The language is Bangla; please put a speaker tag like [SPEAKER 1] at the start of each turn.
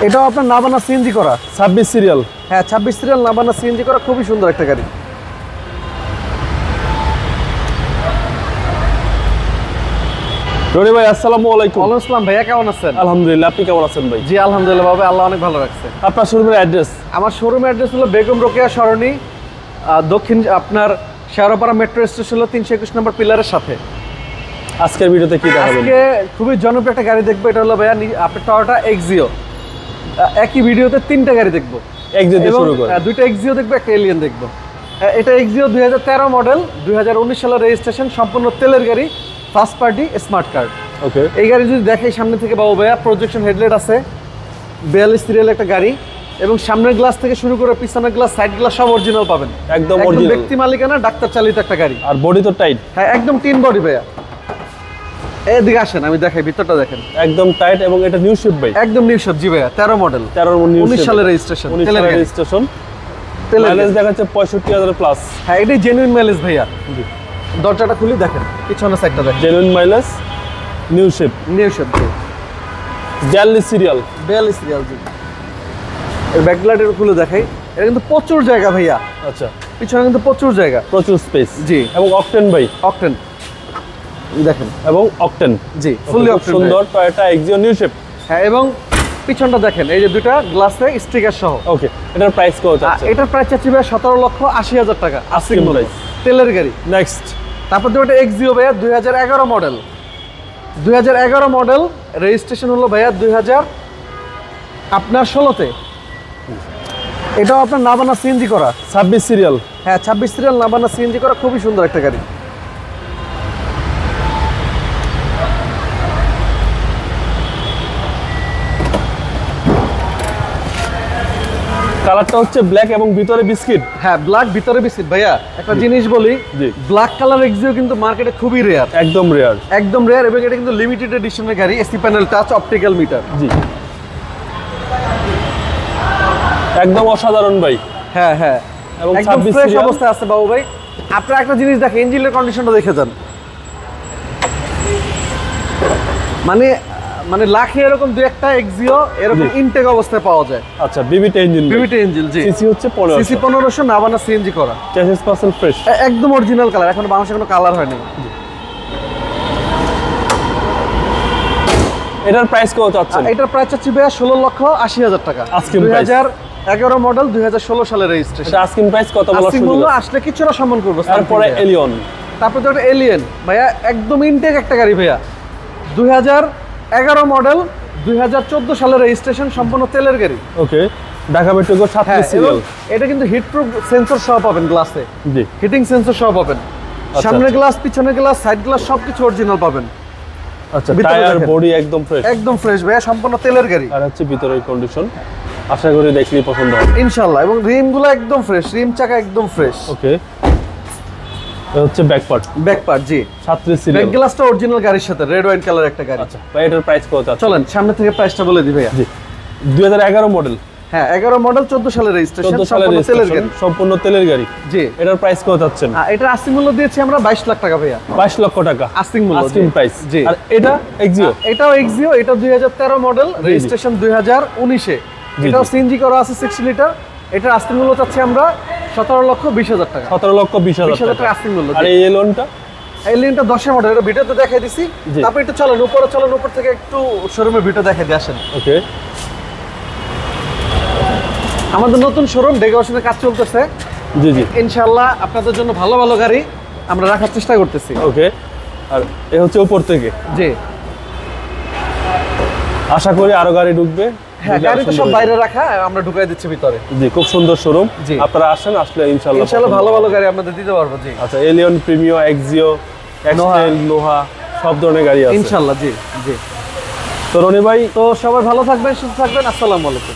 [SPEAKER 1] এটাও আপনার নাভানা সিএনজি করা
[SPEAKER 2] 26 সিরিয়াল।
[SPEAKER 1] হ্যাঁ 26 সিরিয়াল নাভানা সিএনজি করা, খুবই সুন্দর একটা গাড়ি।
[SPEAKER 2] রনি ভাই আসসালামু আলাইকুম।
[SPEAKER 1] ওয়ালাইকুম আসসালাম ভাইয়া, কেমন আছেন?
[SPEAKER 2] আলহামদুলিল্লাহ, আপনি কেমন আছেন ভাই?
[SPEAKER 1] জি আলহামদুলিল্লাহ বাবা, আল্লাহ অনেক ভালো রাখছে।
[SPEAKER 2] আপনার শোরুমের অ্যাড্রেস?
[SPEAKER 1] আমার শোরুমের অ্যাড্রেস হলো বেগম রোকেয়া সরণি, দক্ষিণ আপনার শেওড়াপাড়া মেট্রো স্টেশন হলো 321 নম্বর পিলারের সাথে।
[SPEAKER 2] আজকের ভিডিওতে কি দেখাবেন?
[SPEAKER 1] আজকে খুবই জনপ্রিয় একটা গাড়ি দেখবো, এটা হলো ভাইয়া আপনার টয়োটা এক্সিও। একই ভিডিওতে তিনটা গাড়ি দেখবো,
[SPEAKER 2] এক্সিও দিয়ে শুরু করি।
[SPEAKER 1] দুইটা এক্সিও দেখবো, একটা এলিয়ন দেখবো। এটা এক্সিও 2013 মডেল, 2019 সালের রেজিস্ট্রেশন, সম্পূর্ণ তেলের গাড়ি, ফার্স্ট পার্টি স্মার্ট কার্ড।
[SPEAKER 2] ওকে,
[SPEAKER 1] এই গাড়ি যদি দেখাই সামনে থেকে বাবু ভাইয়া, প্রজেকশন হেডলাইট আছে, 42 সিরিয়াল একটা গাড়ি, এবং সামনের গ্লাস থেকে শুরু করে পিছনের গ্লাস, সাইড গ্লাস সব অরিজিনাল পাবেন,
[SPEAKER 2] একদম অরিজিনাল,
[SPEAKER 1] ব্যক্তি মালিকানা, ডাক্তার চালিত একটা গাড়ি।
[SPEAKER 2] আর বডি তো টাইট।
[SPEAKER 1] হ্যাঁ একদম টিন বডি ভাইয়া। এদিকে আসেন, আমি দেখাই ভিতরটা দেখেন,
[SPEAKER 2] একদম টাইট, এবং এটা নিউ শেপ ভাই,
[SPEAKER 1] একদম নিউ শেপ। জি ভাইয়া 13 মডেল,
[SPEAKER 2] 19
[SPEAKER 1] সালের রেজিস্ট্রেশন,
[SPEAKER 2] 19 সালের রেজিস্ট্রেশন। মাইলেজ দেখাচ্ছে 65,000 প্লাস।
[SPEAKER 1] হ্যাঁ এটাই জেনুইন মাইলেজ ভাইয়া। দরজাটা খুলি দেখেন, পিছনের সাইডটা দেখেন,
[SPEAKER 2] genuine mileage, new shape,
[SPEAKER 1] new shape.
[SPEAKER 2] 42 serial,
[SPEAKER 1] 42 serial. জি এর ব্যাকলাইটের খুলে দেখাই, এটা কিন্তু প্রচুর জায়গা ভাইয়া।
[SPEAKER 2] আচ্ছা,
[SPEAKER 1] পিছনে কিন্তু প্রচুর জায়গা,
[SPEAKER 2] প্রচুর স্পেস।
[SPEAKER 1] জি,
[SPEAKER 2] এবং অকটেন ভাই,
[SPEAKER 1] অকটেন দেখেন,
[SPEAKER 2] এবং অকটেন।
[SPEAKER 1] জি ফুললি অকটেন,
[SPEAKER 2] সুন্দর টয়োটা এক্সিও নিউ শেপ।
[SPEAKER 1] হ্যাঁ এবং পিছনটা দেখেন, এই যে দুইটা গ্লাসে স্টিকার সহ।
[SPEAKER 2] ওকে, এটার প্রাইস কত আছে?
[SPEAKER 1] এটার প্রাইস চাচ্ছি ভাইয়া 17,80,000 টাকা,
[SPEAKER 2] আস্কিং প্রাইস,
[SPEAKER 1] তেলের গাড়ি।
[SPEAKER 2] নেক্সট,
[SPEAKER 1] তারপর যেটা এক্সিও ভাইয়া 2011 মডেল, 2011 মডেল, রেজিস্ট্রেশন হলো ভাইয়া 2000 আপনার 16তে। এটাও আপনার নাভানা সিএনজি করা
[SPEAKER 2] 26 সিরিয়াল।
[SPEAKER 1] হ্যাঁ 26 সিরিয়াল নাভানা সিএনজি করা, খুবই সুন্দর একটা গাড়ি।
[SPEAKER 2] কালারটা হচ্ছে ব্ল্যাক এবং ভিতরে বিস্কিট।
[SPEAKER 1] হ্যাঁ ব্ল্যাক, ভিতরে বিস্কিট। ভাইয়া একটা জিনিস বলি,
[SPEAKER 2] জি,
[SPEAKER 1] ব্ল্যাক কালার এক্সিও কিন্তু মার্কেটে খুবই রেয়ার,
[SPEAKER 2] একদম রেয়ার,
[SPEAKER 1] একদম রেয়ার, এবং এটা কিন্তু লিমিটেড এডিশনের গাড়ি, AC panel, touch optical meter.
[SPEAKER 2] জি, একদম অসাধারণ ভাই।
[SPEAKER 1] হ্যাঁ হ্যাঁ,
[SPEAKER 2] এবং
[SPEAKER 1] একদম
[SPEAKER 2] 26
[SPEAKER 1] ফ্রেশ
[SPEAKER 2] সিরিয়াল
[SPEAKER 1] অবস্থায় আছে বাবু ভাই। আপনারা একটা জিনিস দেখেন, ইঞ্জিনের কন্ডিশনটা দেখে যান, মানে মানে লাখে এরকম দুই একটা এক্সিও এরকম ইনটেক অবস্থায় পাওয়া যায়।
[SPEAKER 2] আচ্ছা, বিবিটি ইঞ্জিন,
[SPEAKER 1] বিবিটি ইঞ্জিন। জি,
[SPEAKER 2] সিসি হচ্ছে 1500,
[SPEAKER 1] সিসি 1500, নাভানা সিএনজি করা,
[SPEAKER 2] চেসিস পার্সেল ফ্রেশ,
[SPEAKER 1] একদম অরিজিনাল কালার, এখন বাংলাদেশে কোনো কালার হয়নি।
[SPEAKER 2] এটার প্রাইস কত চাচ্ছেন?
[SPEAKER 1] এটার প্রাইস চাচ্ছি ভাইয়া 16,80,000 টাকা,
[SPEAKER 2] আস্কিং প্রাইস।
[SPEAKER 1] 2011 মডেল, 2016 সালের রেজিস্ট্রেশন।
[SPEAKER 2] এটা আস্কিং প্রাইস কত বলার
[SPEAKER 1] আস্কিং
[SPEAKER 2] সুযোগ
[SPEAKER 1] মূল্য
[SPEAKER 2] আছে?
[SPEAKER 1] আসলে কিছুটা সম্মান করবো।
[SPEAKER 2] তারপরে এলিয়ন,
[SPEAKER 1] তারপরে তো একটা এলিয়ন ভাইয়া, একদম ইনটেক একটা গাড়ি ভাইয়া, 2011 মডেল, 2014 সালের রেজিস্ট্রেশন, সম্পূর্ণ তেলের গাড়ি।
[SPEAKER 2] ওকে, ঢাকা মেট্রো 37 সিরিয়াল।
[SPEAKER 1] এটা কিন্তু হিট প্রুফ সেন্সর সহ পাবেন গ্লাসে,
[SPEAKER 2] জি,
[SPEAKER 1] হিটিং সেন্সর সহ পাবেন, সামনের গ্লাস, পিছনের গ্লাস, সাইড গ্লাস সবকিছু অরিজিনাল পাবেন।
[SPEAKER 2] আচ্ছা,
[SPEAKER 1] ভিতরে
[SPEAKER 2] টায়ার
[SPEAKER 1] দেখেন,
[SPEAKER 2] বডি একদম ফ্রেশ,
[SPEAKER 1] একদম ফ্রেশ ভাইয়া, সম্পূর্ণ তেলের গাড়ি।
[SPEAKER 2] আর হচ্ছে ভিতরের কন্ডিশন আশা করি দেখলেই পছন্দ হবে
[SPEAKER 1] ইনশাআল্লাহ, এবং রিম গুলো একদম ফ্রেশ, রিম চাকা একদম ফ্রেশ।
[SPEAKER 2] ওকে, এটা হচ্ছে ব্যাক পার্ট,
[SPEAKER 1] ব্যাক পার্ট। জি,
[SPEAKER 2] 37
[SPEAKER 1] ব্যাক
[SPEAKER 2] সিরিয়াল।
[SPEAKER 1] গ্লাসটা অরিজিনাল গাড়ির সাথে, রেড ওয়াইন কালার একটা গাড়ি।
[SPEAKER 2] আচ্ছা ভাই, এটার প্রাইস কত আছে?
[SPEAKER 1] চলেন সামনে থেকে প্রাইসটা বলে দিই ভাইয়া।
[SPEAKER 2] জি, 2011 মডেল,
[SPEAKER 1] হ্যাঁ 11 মডেল, 14 সালের রেজিস্ট্রেশন,
[SPEAKER 2] 14 সালের
[SPEAKER 1] সম্পূর্ণ তেলের
[SPEAKER 2] রেজিস্ট্রেশন,
[SPEAKER 1] গাড়ি।
[SPEAKER 2] সম্পূর্ণ তেলের গাড়ি।
[SPEAKER 1] জি,
[SPEAKER 2] এটার প্রাইস কত চাচ্ছেন?
[SPEAKER 1] এটার আস্কিং মূল্য দিয়েছি আমরা 22 লাখ টাকা ভাইয়া,
[SPEAKER 2] 22 লক্ষ টাকা
[SPEAKER 1] আস্কিং মূল্য,
[SPEAKER 2] আস্কিং প্রাইস।
[SPEAKER 1] জি,
[SPEAKER 2] আর এটা এক্সিও,
[SPEAKER 1] এটাও এক্সিও, এটা 2013 মডেল, রেজিস্ট্রেশন 2019-এ, এটাও সিএনজি করা আছে 60 লিটার। এটার আস্কিং মূল্য চাচ্ছি আমরা 17,20,000 টাকা,
[SPEAKER 2] 17,20,000
[SPEAKER 1] টাকা আস্কিং মূল্য।
[SPEAKER 2] আর এই লোনটা,
[SPEAKER 1] এই লিনটা 10 মডেল, এটা ভিডিওতে দেখাই দিছি। তারপর একটু চলেন উপরে, চলেন উপর থেকে একটু শোরুমের ভিডিও দেখাই দিয়ে আসেন।
[SPEAKER 2] ওকে,
[SPEAKER 1] আমাদের নতুন শোরুম, ডেকোরেশনের কাজ চলতেছে।
[SPEAKER 2] জি জি,
[SPEAKER 1] ইনশাআল্লাহ আপনাদের জন্য ভালো ভালো গাড়ি আমরা রাখার চেষ্টা করতেছি।
[SPEAKER 2] ওকে, আর এ হচ্ছে উপর থেকে।
[SPEAKER 1] জি,
[SPEAKER 2] আশা করি আরো গাড়ি ঢুকবে।
[SPEAKER 1] হ্যাঁ গাড়ি তো সব বাইরে রাখা, আমরা ঢুকাই দিচ্ছি ভিতরে।
[SPEAKER 2] জি, খুব সুন্দর শোরুম।
[SPEAKER 1] জি,
[SPEAKER 2] আপনারা আসেন, আসলে ইনশাআল্লাহ
[SPEAKER 1] ভালো ভালো গাড়ি আপনাদের দিতে পারবো। জি,
[SPEAKER 2] আচ্ছা, এলিয়ন, প্রিমিও, এক্সিও, এক্সটেল, নোহা সব ধরনের গাড়ি আছে
[SPEAKER 1] ইনশাআল্লাহ। জি জি,
[SPEAKER 2] তো রনি ভাই,
[SPEAKER 1] তো সবাই ভালো থাকবেন, সুস্থ থাকবেন। আসসালামু আলাইকুম।